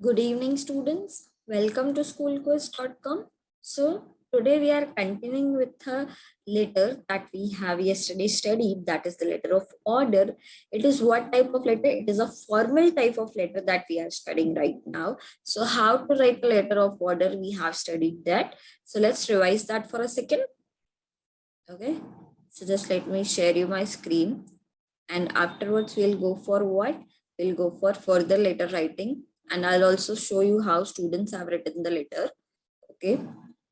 Good evening, students. Welcome to SchoolQuizz.com. So, today we are continuing with a letter that we have yesterday studied, that is the letter of order. It is what type of letter? It is a formal type of letter that we are studying right now. So, how to write a letter of order? We have studied that. So, let's revise that for a second. Okay. So, just let me share you my screen. And afterwards, we'll go for what? We'll go for further letter writing, and I'll also show you how students have written the letter. Okay.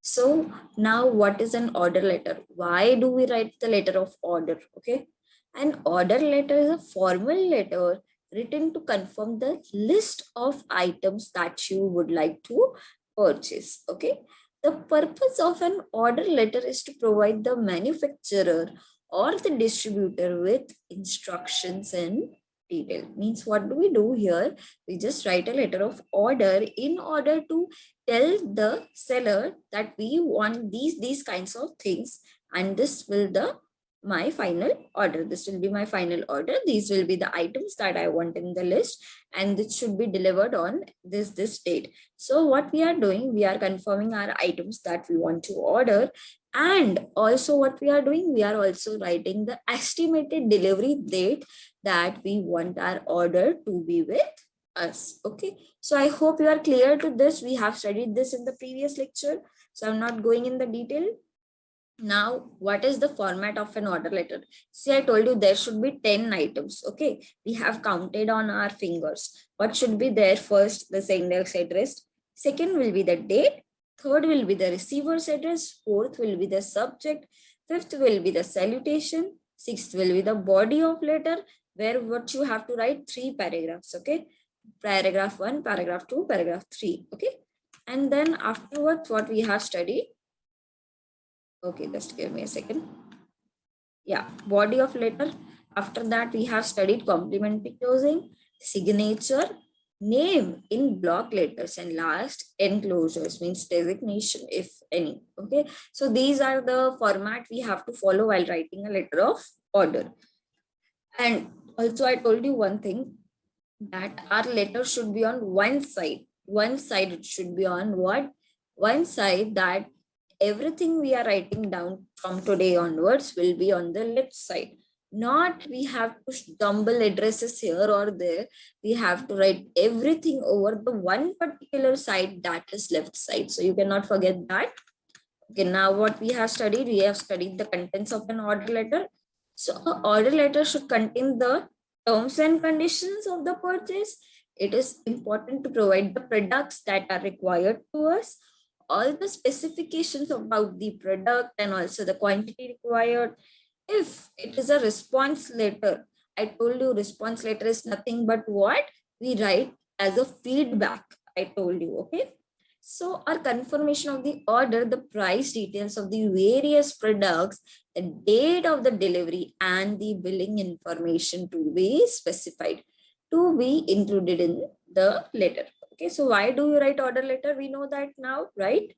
So now what is an order letter? Why do we write the letter of order? Okay. An order letter is a formal letter written to confirm the list of items that you would like to purchase. Okay. The purpose of an order letter is to provide the manufacturer or the distributor with instructions in detail. Means what do we do here? We just write a letter of order in order to tell the seller that we want these kinds of things, and this will my final order. This will be my final order. These will be the items that I want in the list, and this should be delivered on this date. So what we are doing, we are confirming our items that we want to order, and also what we are doing, we are also writing the estimated delivery date that we want our order to be with us. Okay, so I hope you are clear to this. We have studied this in the previous lecture, so I'm not going in the detail. Now, what is the format of an order letter? See, I told you there should be 10 items. Okay, we have counted on our fingers. What should be there? First, the sender's address. Second will be the date. Third will be the receiver's address. Fourth will be the subject. Fifth will be the salutation. Sixth will be the body of letter, where what you have to write 3 paragraphs. Okay, paragraph 1, paragraph 2, paragraph 3. Okay, and then afterwards, what we have studied. Okay, just give me a second. Yeah, body of letter. After that, we have studied complementary closing, signature, name in block letters, and last enclosures, means designation, if any. Okay, so these are the format we have to follow while writing a letter of order. And also, I told you one thing, that our letter should be on one side. One side it should be on what? One side, that everything we are writing down from today onwards will be on the left side. Not we have to jumble addresses here or there. We have to write everything over the one particular side, that is left side. So you cannot forget that. Okay, now what we have studied? We have studied the contents of an order letter. So an order letter should contain the terms and conditions of the purchase. It is important to provide the products that are required to us, all the specifications about the product, and also the quantity required. If it is a response letter, I told you response letter is nothing but what we write as a feedback. I told you, okay? So our confirmation of the order, the price details of the various products, the date of the delivery, and the billing information to be specified, to be included in the letter. Okay, so why do you write order letter? We know that now, right?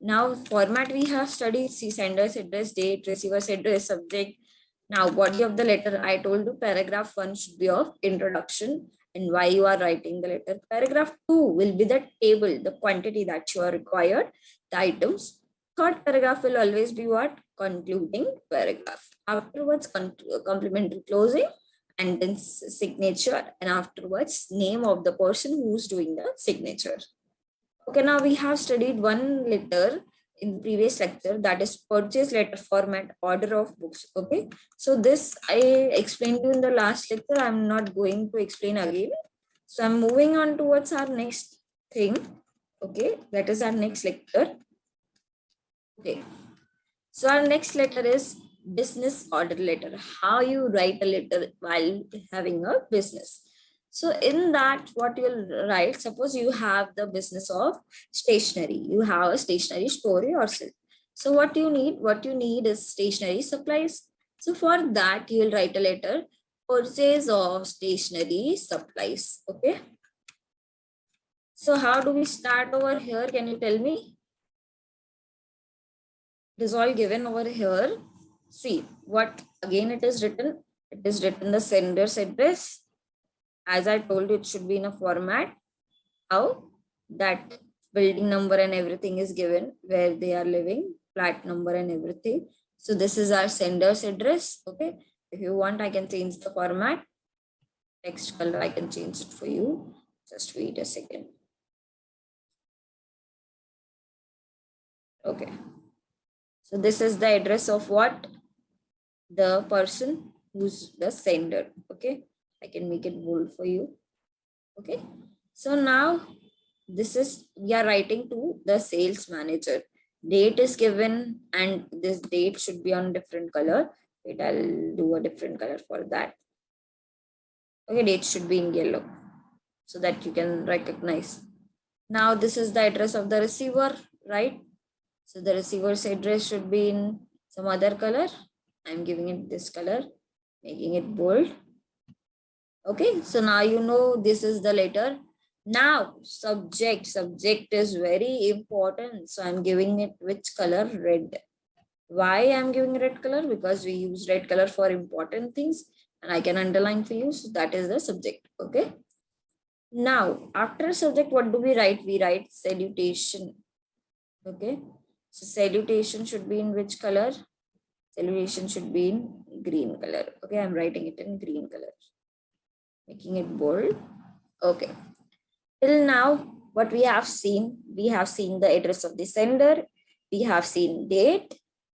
Now format we have studied, see sender's address, date, receiver's address, subject. Now body of the letter, I told you paragraph 1 should be of introduction and why you are writing the letter. Paragraph 2 will be the table, the quantity that you are required, the items. Third paragraph will always be what? Concluding paragraph. Afterwards, complementary closing, and then signature, and afterwards name of the person who's doing the signature. Okay, now we have studied one letter in the previous lecture, that is purchase letter format, order of books. Okay, so this I explained you in the last lecture. I'm not going to explain again. So I'm moving on towards our next thing. Okay, that is our next lecture. Okay, so our next letter is business order letter. How you write a letter while having a business. So in that, what you'll write, suppose you have the business of stationery. You have a stationery store yourself. So what you need? What you need is stationery supplies. So for that, you will write a letter, purchase of stationery supplies. Okay. So how do we start over here? Can you tell me? It is all given over here. See what again it is written. It is written the sender's address. As I told you, it should be in a format. How? That building number and everything is given, where they are living, flat number and everything. So this is our sender's address. Okay. If you want, I can change the format. Text color, I can change it for you. Just wait a second. Okay. So this is the address of what? The person who's the sender. Okay. I can make it bold for you. Okay. So now this is, we are writing to the sales manager. Date is given and this date should be on different color. Wait, I'll do a different color for that. Okay, date should be in yellow so that you can recognize. Now this is the address of the receiver, right? So the receiver's address should be in some other color. I'm giving it this color, making it bold. Okay, so now you know this is the letter. Now subject is very important. So I'm giving it which color? Red. Why I'm giving red color? Because we use red color for important things and I can underline for you. So that is the subject. Okay. Now after subject, what do we write? We write salutation. Okay. So salutation should be in which color? Salutation should be in green color. Okay. I'm writing it in green color. Making it bold. Okay. Till now, what we have seen the address of the sender, we have seen date,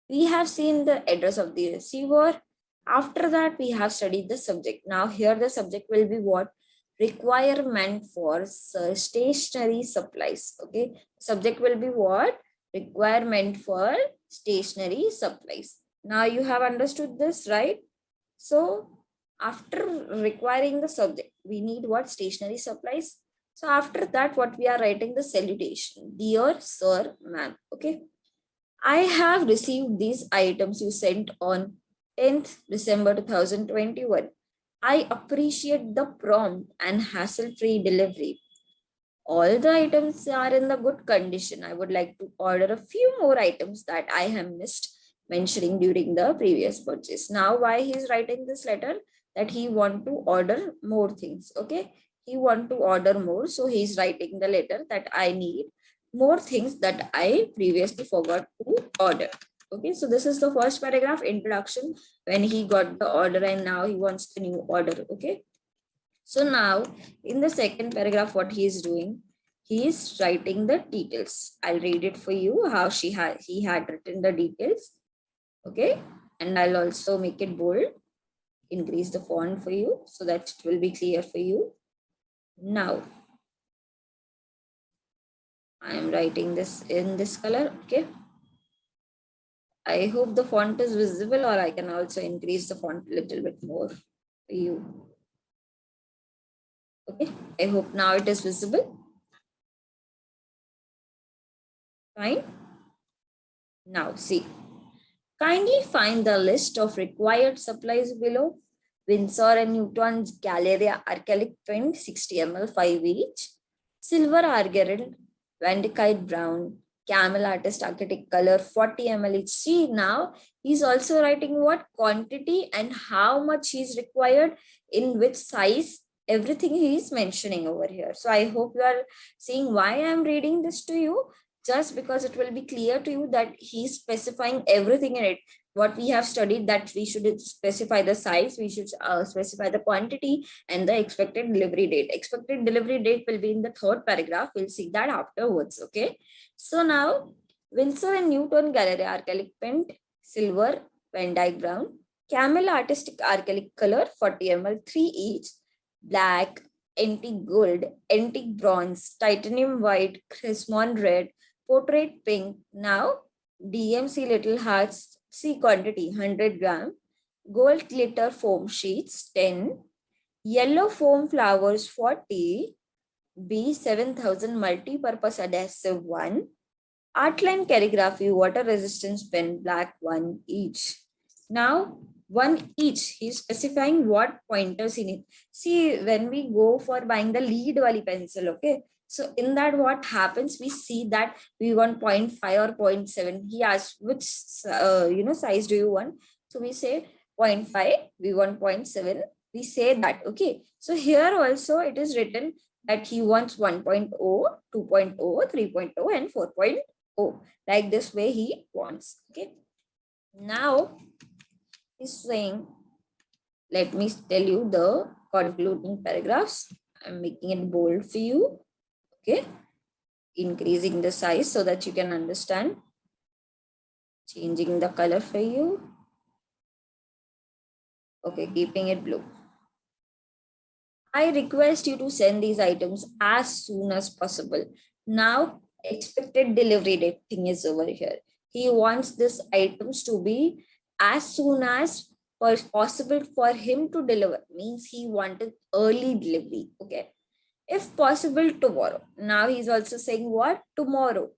we have seen the address of the receiver. After that, we have studied the subject. Now here the subject will be what? Requirement for stationery supplies. Okay. Subject will be what? Requirement for stationery supplies. Now you have understood this, right? So after requiring the subject, we need what? Stationery supplies. So after that, what we are writing the salutation. Dear sir, ma'am. Okay. I have received these items you sent on 10th December 2021. I appreciate the prompt and hassle-free delivery. All the items are in the good condition. I would like to order a few more items that I have missed mentioning during the previous purchase. Now, why he is writing this letter? That he want to order more things. Okay. He want to order more. So he is writing the letter that I need more things that I previously forgot to order. Okay. So this is the first paragraph, introduction, when he got the order and now he wants the new order. Okay. So now in the second paragraph, what he is doing, he is writing the details. I'll read it for you how he had written the details. Okay. And I'll also make it bold, increase the font for you so that it will be clear for you. Now I am writing this in this color. Okay. I hope the font is visible, or I can also increase the font a little bit more for you. Okay. I hope now it is visible. Fine. Now see. Kindly find the list of required supplies below. Winsor and Newton's Galleria acrylic paint 60 ml 5 each. Silver Argyril, Vandykite brown, Camel artist architect color 40 ml each. See now he's also writing what quantity and how much he's required, in which size, everything he is mentioning over here. So I hope you are seeing why I am reading this to you. Just because it will be clear to you that he's specifying everything in it. What we have studied, that we should specify the size, we should specify the quantity and the expected delivery date. Expected delivery date will be in the third paragraph. We'll see that afterwards. Okay. So now Winsor and Newton Galleria acrylic paint, silver, Van Dyke brown, Camel artistic acrylic color 40 ml 3 each, black, antique gold, antique bronze, titanium white, Cresmon red, portrait pink. Now DMC little hearts, see quantity 100 gram, gold glitter foam sheets 10, yellow foam flowers 40, B 7000 multi-purpose adhesive 1, Artline calligraphy water resistance pen black 1 each. Now 1 each, he's specifying what pointers he needs. See, when we go for buying the lead wali pencil, okay, so in that what happens, we see that we want 0.5 or 0.7. He asks which size do you want, so we say 0.5, we want 0.7, we say that. Okay, so here also it is written that he wants 1.0, 2.0, 3.0, and 4.0. Like this way he wants. Okay. Now he's saying, let me tell you the concluding paragraphs. I'm making it bold for you. Okay. Increasing the size so that you can understand. Changing the color for you. Okay, keeping it blue. I request you to send these items as soon as possible. Now, expected delivery date thing is over here. He wants these items to be as soon as possible for him to deliver. Means he wanted early delivery. Okay. If possible, tomorrow. Now he's also saying what? Tomorrow.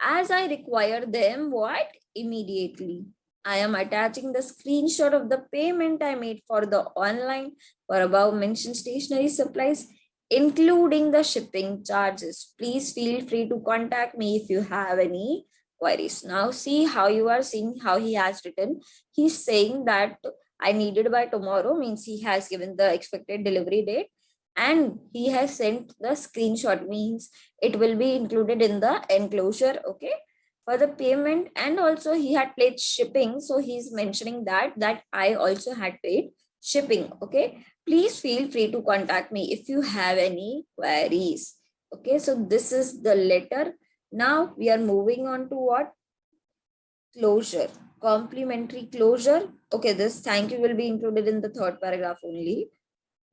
As I require them, what? Immediately. I am attaching the screenshot of the payment I made for the online for above mentioned stationery supplies, including the shipping charges. Please feel free to contact me if you have any queries. Now see how you are seeing how he has written. He's saying that I need it by tomorrow, means he has given the expected delivery date, and he has sent the screenshot, means it will be included in the enclosure. Okay, for the payment, and also he had paid shipping, so he's mentioning that I also had paid shipping. Okay, please feel free to contact me if you have any queries. Okay, so this is the letter. Now we are moving on to what? Closure, complimentary closure. Okay, this thank you will be included in the third paragraph only,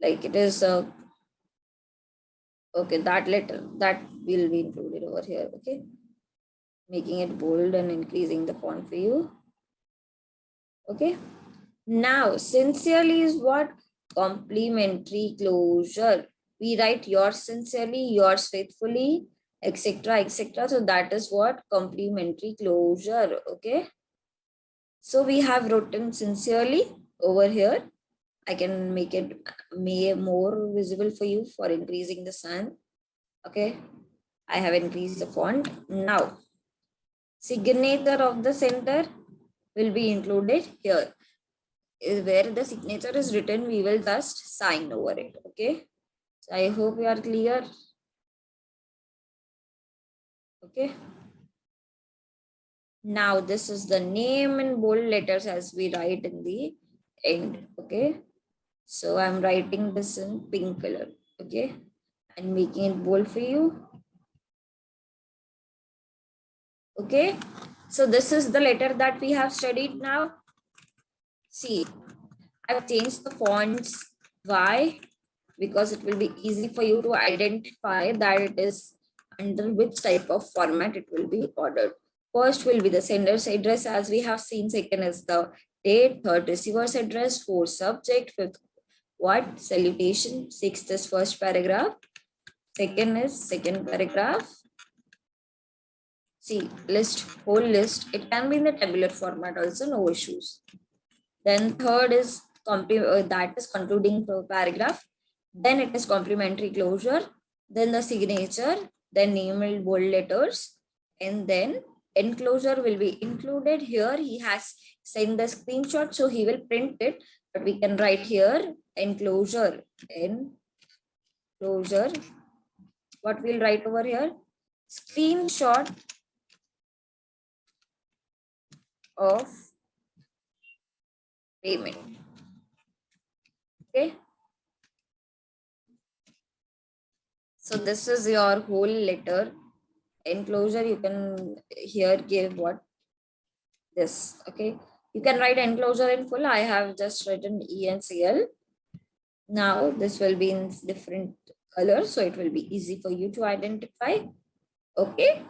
like it is okay, that letter that will be included over here. Okay, making it bold and increasing the font for you. Okay, now sincerely is what? Complimentary closure. We write yours sincerely, yours faithfully, etc, etc. So that is what? Complimentary closure. Okay, so we have written sincerely over here. I can make it more visible for you for increasing the sun. Okay, I have increased the font. Now signature of the center will be included here. Where the signature is written, we will just sign over it. Okay, so I hope you are clear. Okay, now this is the name in bold letters as we write in the end. Okay, so I'm writing this in pink color. Okay, and making it bold for you. Okay, so this is the letter that we have studied now. See, I've changed the fonts. Why? Because it will be easy for you to identify that it is under which type of format it will be ordered. First will be the sender's address, as we have seen. Second is the date. Third, receiver's address. Fourth, subject. Fifth, what? Salutation. Sixth is first paragraph. Second is second paragraph. See, list, whole list. It can be in the tabular format also, no issues. Then third is that is concluding paragraph. Then it is complimentary closure. Then the signature. Then name in bold letters. And then enclosure will be included here. He has sent the screenshot, so he will print it. But we can write here enclosure. Enclosure. What we'll write over here? Screenshot of payment. Okay. So this is your whole letter. Enclosure, you can here give what? This. Okay. You can write enclosure in full. I have just written ENCL. Now this will be in different colors, so it will be easy for you to identify. Okay.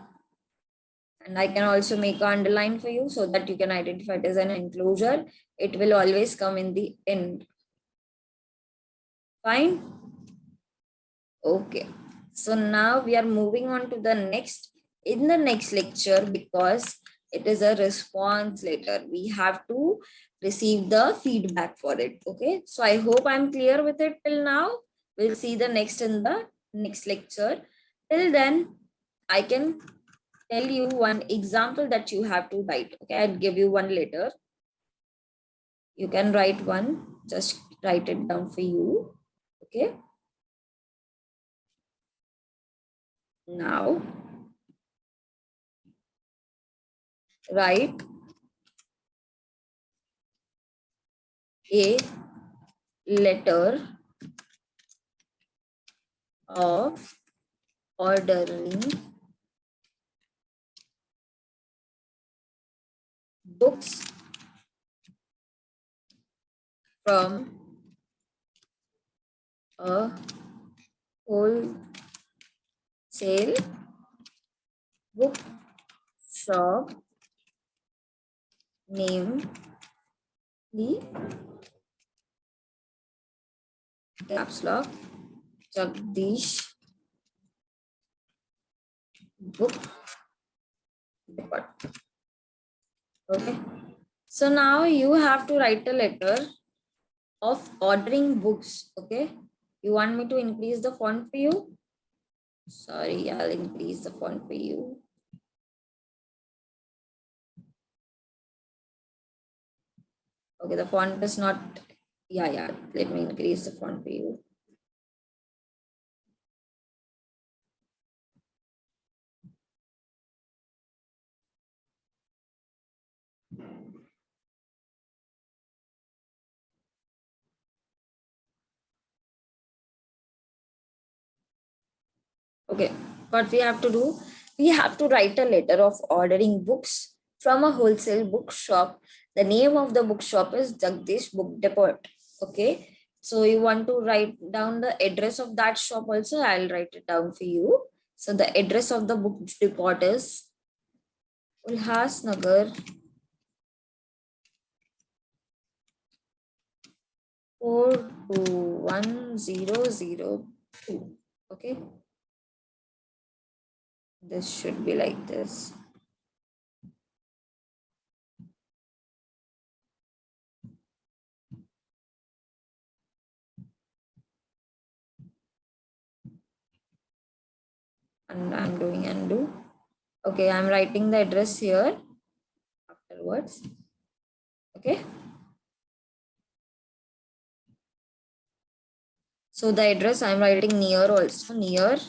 And I can also make an underline for you so that you can identify it as an enclosure. It will always come in the end. Fine. Okay. So now we are moving on to the next, in the next lecture, because it is a response letter. We have to receive the feedback for it. Okay. So I hope I'm clear with it till now. We'll see the next in the next lecture. Till then, I can tell you one example that you have to write. Okay. I'll give you one letter. You can write one. Just write it down for you. Okay. Now, write a letter of ordering books from a wholesale book shop, namely caps lock Jagdish book depot. Okay. So now you have to write a letter of ordering books. Okay. You want me to increase the font for you? Sorry, I'll increase the font for you. Okay, the font is not, yeah, let me increase the font for you. Okay, what we have to do, we have to write a letter of ordering books from a wholesale bookshop. The name of the bookshop is Jagdish Book Depot. Okay, so you want to write down the address of that shop also. I'll write it down for you. So the address of the book depot is Ulhasnagar 421002. Okay, this should be like this. And I'm doing undo. Okay, I'm writing the address here afterwards. Okay. So the address I'm writing near also, near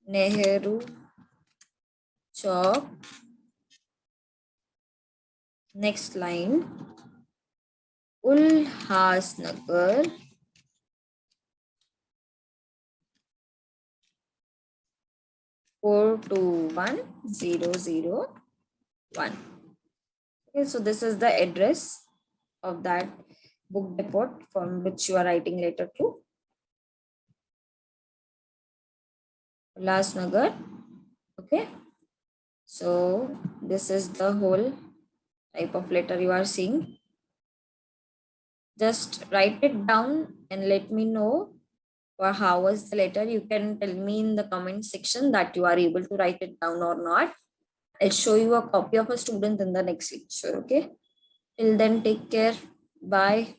Nehru Chowk. Next line, Ulhasnagar 421001. Okay, so this is the address of that book depot from which you are writing letter to. Ulhasnagar. Okay. So this is the whole type of letter you are seeing. Just write it down and let me know or how was the letter. You can tell me in the comment section that you are able to write it down or not. I'll show you a copy of a student in the next lecture. Okay. Till then, take care. Bye.